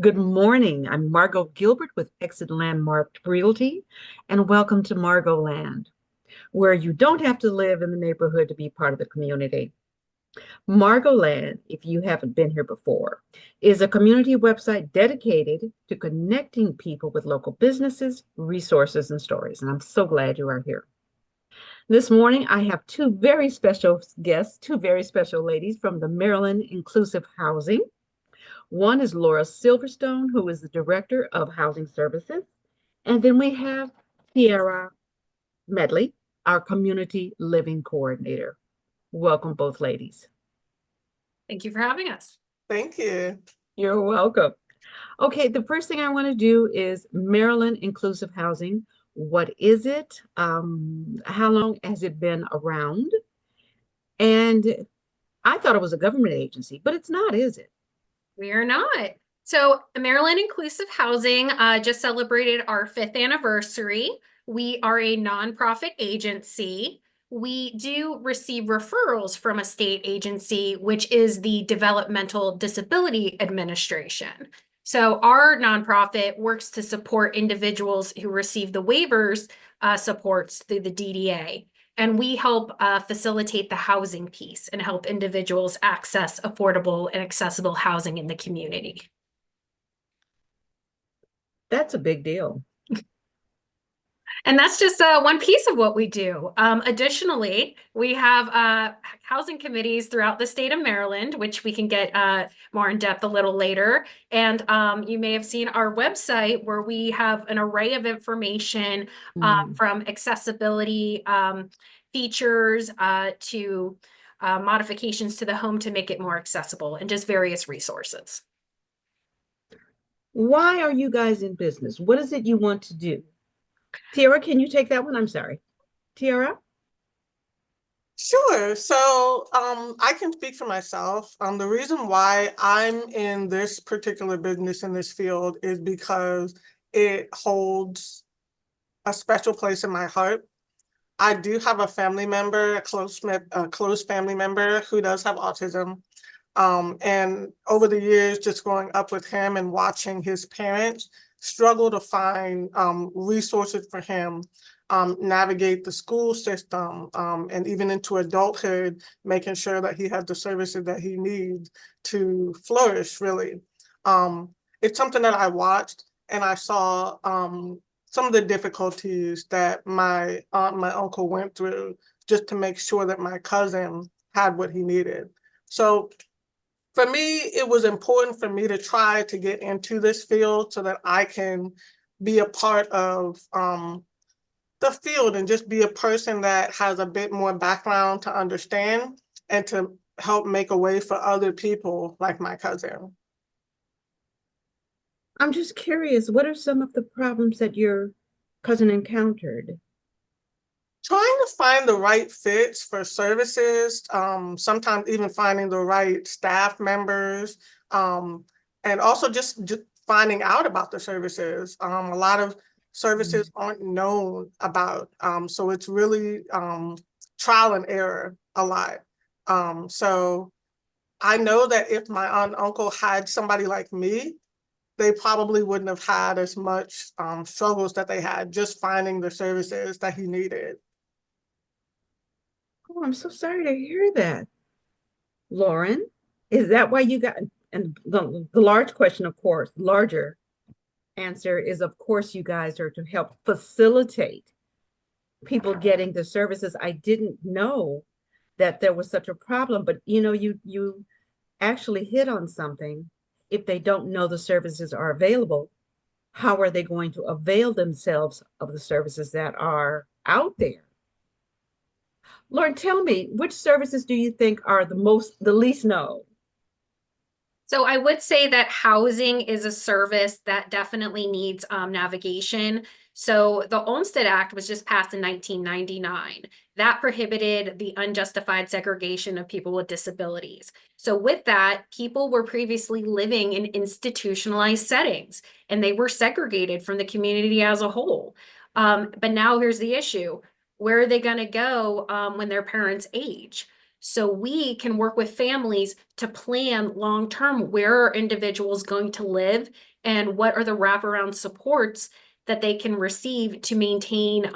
Good morning. I'm Margot Gilbert with Exit Landmark Realty, and welcome to Margot Land, where you don't have to live in the neighborhood to be part of the community. Margot Land, if you haven't been here before, is a community website dedicated to connecting people with local businesses, resources, and stories. And I'm so glad you are here. This morning, I have two very special guests, two very special ladies from the Maryland Inclusive Housing. One is Laura Silverstone, who is the Director of Housing Services. And then we have Tierra Medley, our Community Living Coordinator. Welcome, both ladies. Thank you for having us. Thank you. You're welcome. Okay, the first thing I want to do is Maryland Inclusive Housing. What is it? How long has it been around? And I thought it was a government agency, but it's not, is it? We are not. So Maryland Inclusive Housing just celebrated our 5th anniversary. We are a nonprofit agency. We do receive referrals from a state agency, which is the Developmental Disability Administration. So our nonprofit works to support individuals who receive the waivers supports through the DDA. And we help facilitate the housing piece and help individuals access affordable and accessible housing in the community. That's a big deal. And that's just one piece of what we do. Additionally, we have housing committees throughout the state of Maryland, which we can get more in depth a little later. And you may have seen our website where we have an array of information from accessibility features to modifications to the home to make it more accessible and just various resources. Why are you guys in business? What is it you want to do? Tierra, can you take that one? I'm sorry. Tierra? Sure. So I can speak for myself. The reason why I'm in this particular business in this field is because it holds a special place in my heart. I do have a family member, a close family member who does have autism. And over the years, just growing up with him and watching his parents struggle to find resources for him, navigate the school system, and even into adulthood, making sure that he has the services that he needs to flourish, really. It's something that I watched and I saw some of the difficulties that my aunt and my uncle went through just to make sure that my cousin had what he needed. So for me, it was important for me to try to get into this field so that I can be a part of the field and just be a person that has a bit more background to understand and to help make a way for other people like my cousin. I'm just curious, what are some of the problems that your cousin encountered? Trying to find the right fits for services, sometimes even finding the right staff members, and also just finding out about the services. A lot of services aren't known about, so it's really trial and error a lot. So I know that if my aunt and uncle had somebody like me, they probably wouldn't have had as much struggles that they had just finding the services that he needed. Oh, I'm so sorry to hear that. Lauren, is that why you got, and the large question, of course, larger answer is, of course, you guys are to help facilitate people getting the services. I didn't know that there was such a problem, but you actually hit on something. If they don't know the services are available, how are they going to avail themselves of the services that are out there? Lauren, tell me, which services do you think are the least known? So I would say that housing is a service that definitely needs navigation. So the Olmstead Act was just passed in 1999. That prohibited the unjustified segregation of people with disabilities. So with that, people were previously living in institutionalized settings and they were segregated from the community as a whole. But now here's the issue. Where are they going to go when their parents age? So we can work with families to plan long-term where are individuals going to live and what are the wraparound supports that they can receive to maintain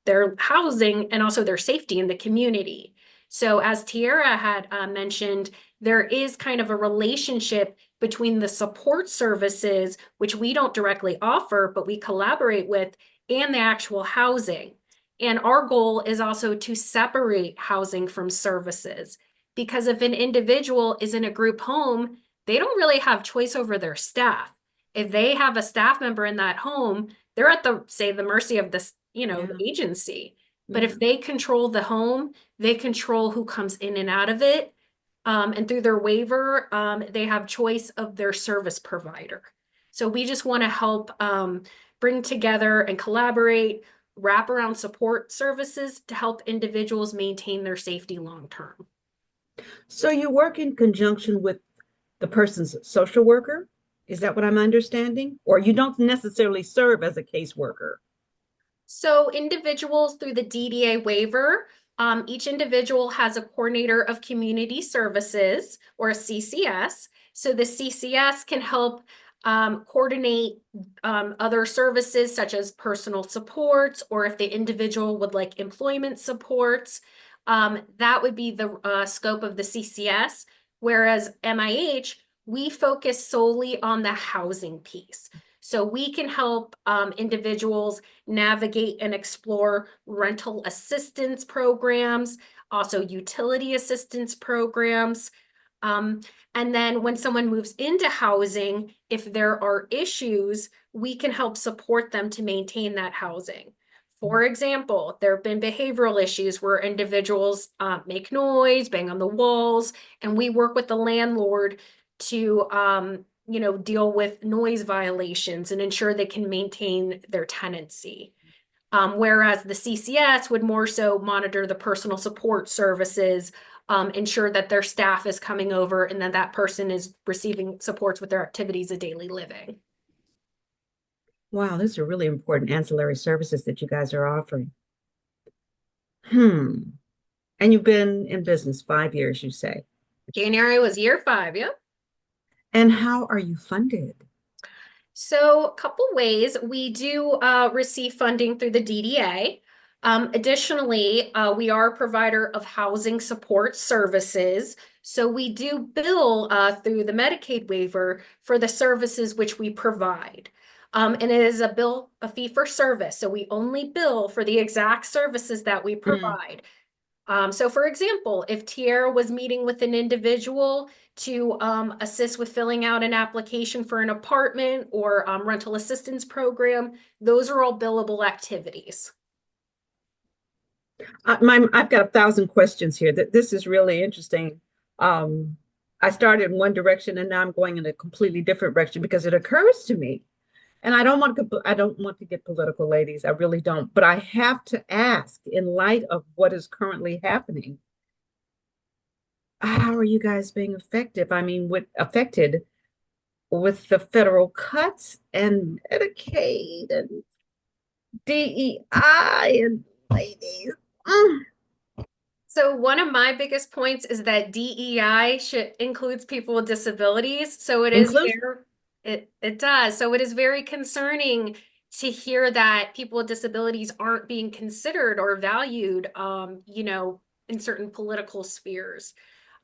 their housing and also their safety in the community. So as Tierra had mentioned, there is kind of a relationship between the support services, which we don't directly offer, but we collaborate with, and the actual housing. And our goal is also to separate housing from services, because if an individual is in a group home, they don't really have choice over their staff. If they have a staff member in that home, they're at the, say, the mercy of this, the agency. But if they control the home, they control who comes in and out of it. And through their waiver, they have choice of their service provider. So we just want to help bring together and collaborate wraparound support services to help individuals maintain their safety long term. So you work in conjunction with the person's social worker? Is that what I'm understanding? Or you don't necessarily serve as a caseworker? So individuals through the DDA waiver, each individual has a coordinator of community services or a CCS. So the CCS can help coordinate other services such as personal supports, or if the individual would like employment supports, that would be the scope of the CCS. Whereas MIH, we focus solely on the housing piece. So we can help individuals navigate and explore rental assistance programs, also utility assistance programs. And then when someone moves into housing, if there are issues, we can help support them to maintain that housing. For example, there have been behavioral issues where individuals make noise, bang on the walls, and we work with the landlord to deal with noise violations and ensure they can maintain their tenancy. Whereas the CCS would more so monitor the personal support services, ensure that their staff is coming over and that that person is receiving supports with their activities of daily living. Wow, those are really important ancillary services that you guys are offering. And you've been in business 5 years, you say. January was year 5, yeah. And how are you funded? So a couple ways. We do receive funding through the DDA. Additionally, we are a provider of housing support services. So we do bill through the Medicaid waiver for the services which we provide. And it is a fee for service. So we only bill for the exact services that we provide. So for example, if Tierra was meeting with an individual to assist with filling out an application for an apartment or rental assistance program, those are all billable activities. I've got 1,000 questions here. This is really interesting. I started in one direction and now I'm going in a completely different direction because it occurs to me, and I don't want to get political, ladies. I really don't. But I have to ask, in light of what is currently happening, how are you guys being affected? I mean, affected with the federal cuts and Medicaid and DEI and ladies. So one of my biggest points is that DEI includes people with disabilities. So it is Inclusive. it does. So it is very concerning to hear that people with disabilities aren't being considered or valued, in certain political spheres.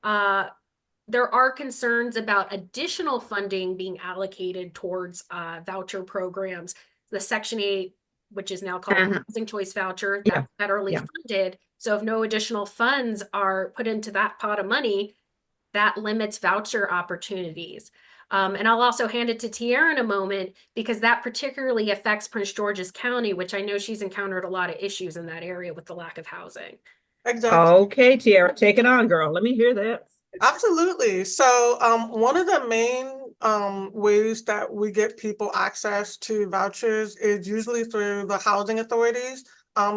There are concerns about additional funding being allocated towards voucher programs. The Section 8, which is now called Housing Choice Voucher, that's federally funded. So if no additional funds are put into that pot of money, that limits voucher opportunities. And I'll also hand it to Tierra in a moment because that particularly affects Prince George's County, which I know she's encountered a lot of issues in that area with the lack of housing. Exactly. Okay, Tierra, take it on, girl. Let me hear that. Absolutely. So one of the main ways that we get people access to vouchers is usually through the housing authorities.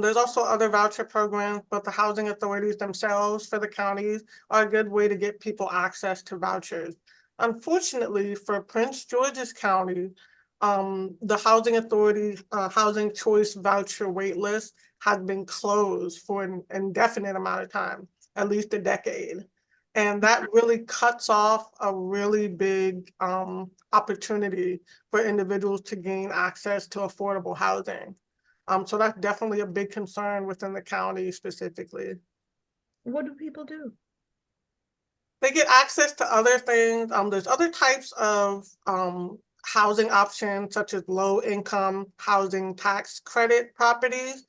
There's also other voucher programs, but the housing authorities themselves for the counties are a good way to get people access to vouchers. Unfortunately, for Prince George's County, the housing authority housing choice voucher waitlist has been closed for an indefinite amount of time. at least a decade. And that really cuts off a really big opportunity for individuals to gain access to affordable housing. So that's definitely a big concern within the county specifically. What do people do? They get access to other things. There's other types of housing options, such as low income housing tax credit properties.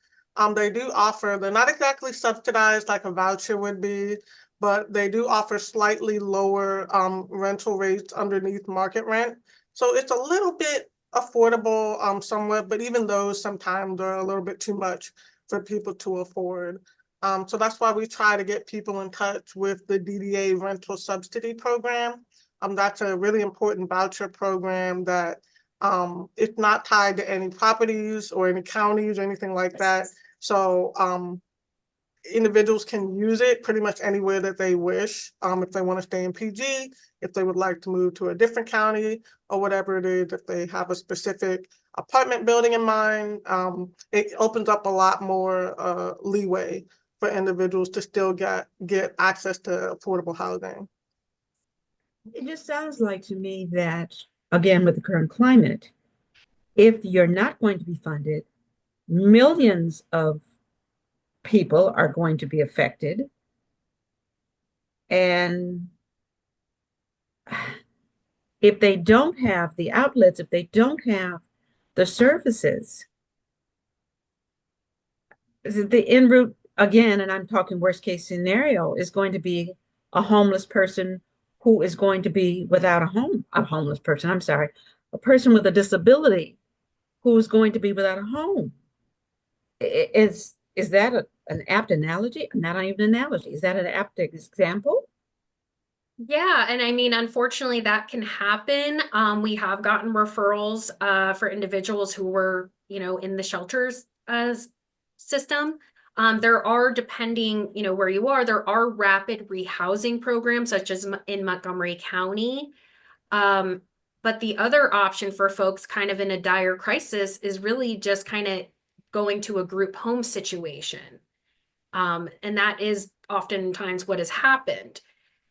They do offer, they're not exactly subsidized like a voucher would be, but they do offer slightly lower rental rates underneath market rent. So it's a little bit affordable somewhat, but even those sometimes are a little bit too much for people to afford. So that's why we try to get people in touch with the DDA rental subsidy program. That's a really important voucher program that it's not tied to any properties or any counties or anything like that. So individuals can use it pretty much anywhere that they wish. If they want to stay in PG, if they would like to move to a different county or whatever it is, if they have a specific apartment building in mind, it opens up a lot more leeway for individuals to still get access to affordable housing. It just sounds like to me that, again, with the current climate, if you're not going to be funded, millions of people are going to be affected. And if they don't have the outlets, if they don't have the services, the en route, again, and I'm talking worst case scenario, is going to be a homeless person who is going to be without a homeless person, I'm sorry, a person with a disability who is going to be without a home. Is that an apt analogy? Not even an analogy. Is that an apt example? Yeah, and I mean, unfortunately, that can happen. We have gotten referrals for individuals who were, in the shelters system. There are, depending, where you are, there are rapid rehousing programs, such as in Montgomery County. But the other option for folks kind of in a dire crisis is really just kind of going to a group home situation. And that is oftentimes what has happened.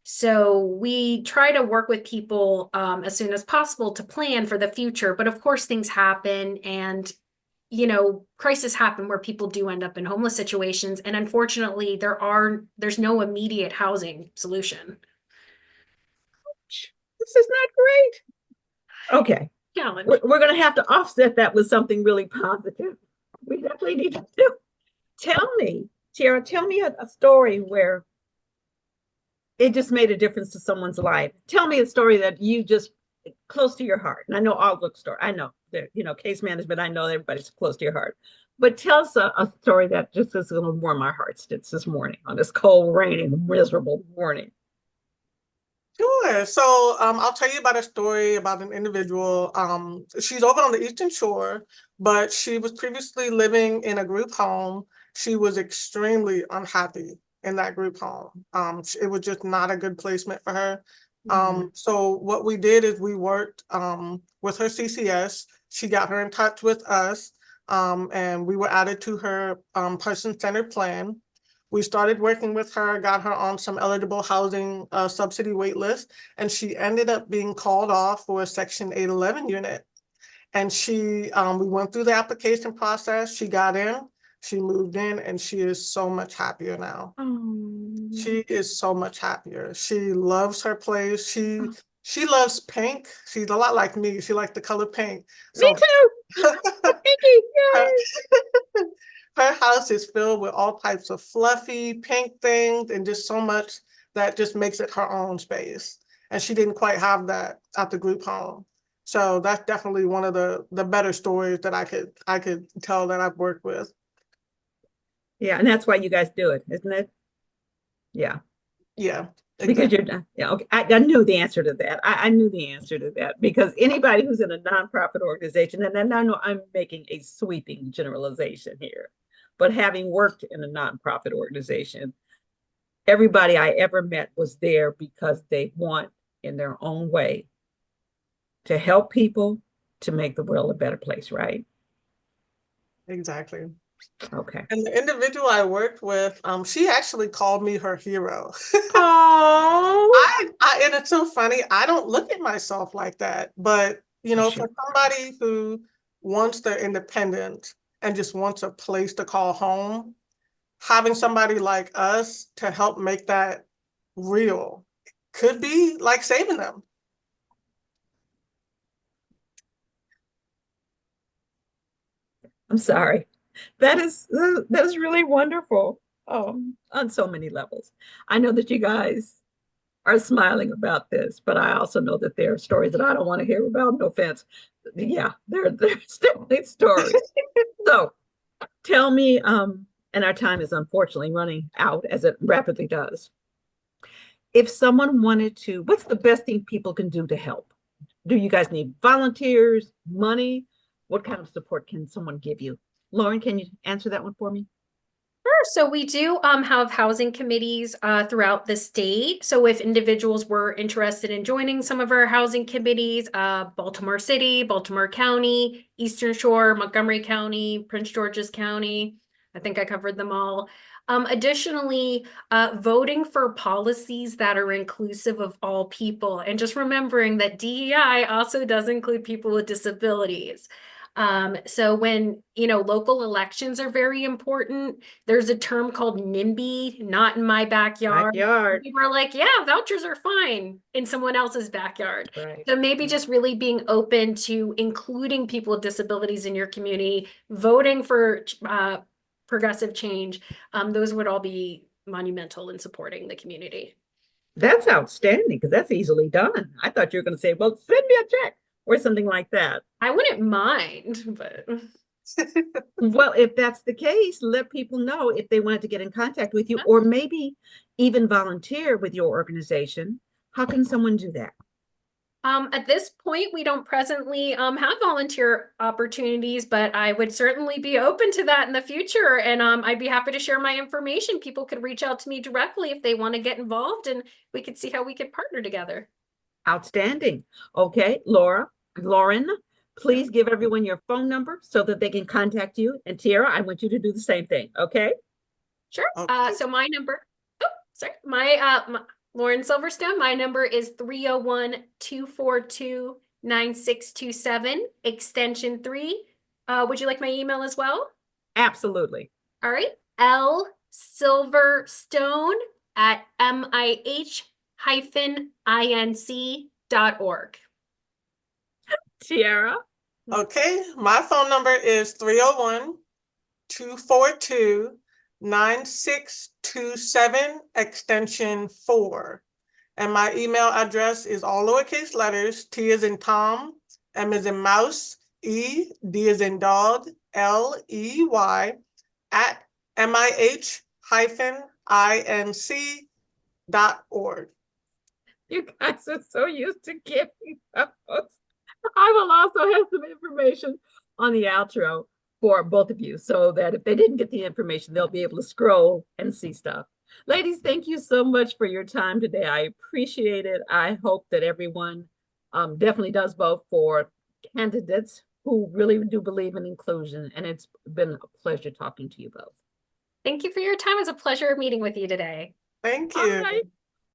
So we try to work with people as soon as possible to plan for the future. But of course, things happen and, crises happen where people do end up in homeless situations. And unfortunately, there's no immediate housing solution. This is not great. Okay. Challenge. We're going to have to offset that with something really positive. We definitely need to do. Tell me, Tierra, tell me a story where it just made a difference to someone's life. Tell me a story that you just close to your heart. And I know all book story. I know that, case management, I know everybody's close to your heart. But tell us a story that just is going to warm our hearts this morning on this cold, rainy, miserable morning. Sure. So I'll tell you about a story about an individual. She's over on the Eastern Shore, but she was previously living in a group home. She was extremely unhappy in that group home. It was just not a good placement for her. So what we did is we worked with her CCS. She got her in touch with us, and we were added to her person-centered plan. We started working with her, got her on some eligible housing subsidy wait list, and she ended up being called off for a Section 811 unit. And we went through the application process. She got in, she moved in, and she is so much happier now. She is so much happier. She loves her place. She loves pink. She's a lot like me. She likes the color pink. Me too. Pinky, yay. Her house is filled with all types of fluffy pink things and just so much that just makes it her own space. And she didn't quite have that at the group home. So that's definitely one of the better stories that I could tell that I've worked with. Yeah, and that's why you guys do it, isn't it? Yeah. Yeah. Because Exactly. you're, yeah, okay. I knew the answer to that. I knew the answer to that because anybody who's in a nonprofit organization, and then I know I'm making a sweeping generalization here, but having worked in a nonprofit organization, everybody I ever met was there because they want, in their own way, to help people to make the world a better place, right? Exactly. Okay. And the individual I worked with, she actually called me her hero. Oh, And it's so funny. I don't look at myself like that, but you know, for somebody who wants their independence and just wants a place to call home, having somebody like us to help make that real could be like saving them. I'm sorry. That is really wonderful. On so many levels. I know that you guys are smiling about this, but I also know that there are stories that I don't want to hear about. No offense. Yeah, there's definitely stories. So tell me, and our time is unfortunately running out as it rapidly does. If someone wanted to, what's the best thing people can do to help? Do you guys need volunteers, money? What kind of support can someone give you? Lauren, can you answer that one for me? Sure. So we do have housing committees throughout the state. So if individuals were interested in joining some of our housing committees, Baltimore City, Baltimore County, Eastern Shore, Montgomery County, Prince George's County, I think I covered them all. Additionally, voting for policies that are inclusive of all people, and just remembering that DEI also does include people with disabilities. So when, local elections are very important, there's a term called NIMBY, not in my backyard. Backyard. People are like, yeah, vouchers are fine in someone else's backyard. Right. So maybe just really being open to including people with disabilities in your community, voting for progressive change. Those would all be monumental in supporting the community. That's outstanding because that's easily done. I thought you were going to say, well, send me a check or something like that. I wouldn't mind, but Well, if that's the case, let people know if they wanted to get in contact with you or maybe even volunteer with your organization. How can someone do that? At this point, we don't presently have volunteer opportunities, but I would certainly be open to that in the future. And I'd be happy to share my information. People could reach out to me directly if they want to get involved, and we could see how we could partner together. Outstanding. Okay, Lauren, please give everyone your phone number so that they can contact you. And Tierra, I want you to do the same thing. Okay. Sure. Okay. So my number, sorry, my Lauren Silverstone, my number is 301-242-9627, extension 3. Would you like my email as well? Absolutely. All right. L Silverstone at MIH-INC.org. Tierra. Okay. My phone number is 301-242-9627, extension 4. And my email address is all lowercase letters, T as in Tom, M as in mouse, E, D as in dog, LEY, at MIH-INC.org. You guys are so used to giving those. I will also have some information on the outro for both of you so that if they didn't get the information, they'll be able to scroll and see stuff. Ladies, thank you so much for your time today. I appreciate it. I hope that everyone definitely does vote for candidates who really do believe in inclusion. And it's been a pleasure talking to you both. Thank you for your time. It was a pleasure meeting with you today. Thank All you. right.